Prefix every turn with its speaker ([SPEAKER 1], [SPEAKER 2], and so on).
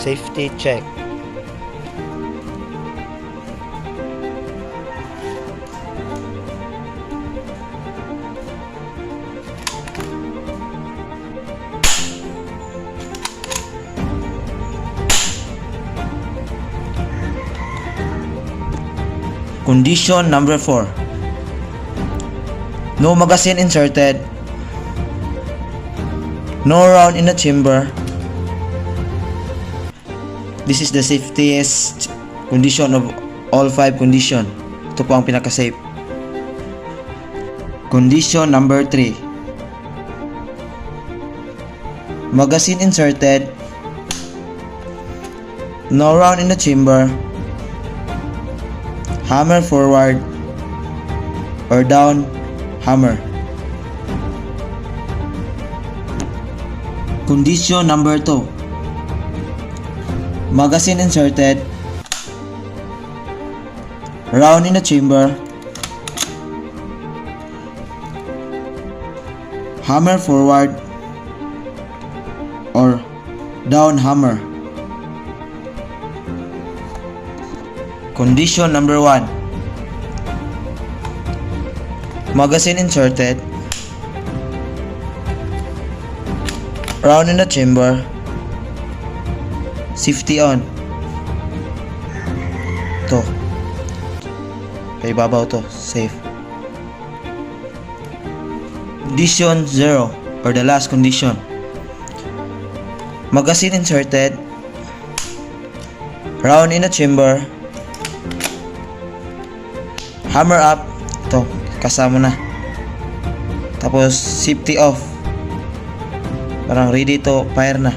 [SPEAKER 1] Safety check.
[SPEAKER 2] Condition number 4. No magazine inserted. No round in the chamber. This is the safetiest condition of all 5 condition. Ito po ang pinaka-safe. Condition number 3. Magazine inserted. No round in the chamber. Hammer forward or down hammer. Condition number 2. Magazine inserted. Round in the chamber. Hammer forward or down hammer. Condition number 1. Magazine inserted. Round in the chamber. Safety on. To. Kay babaw to. Safe. Condition 0 or the last condition. Magazine inserted. Round in the chamber. Hammer up. Ito, kasama na. Tapos safety off. Parang ready to fire na.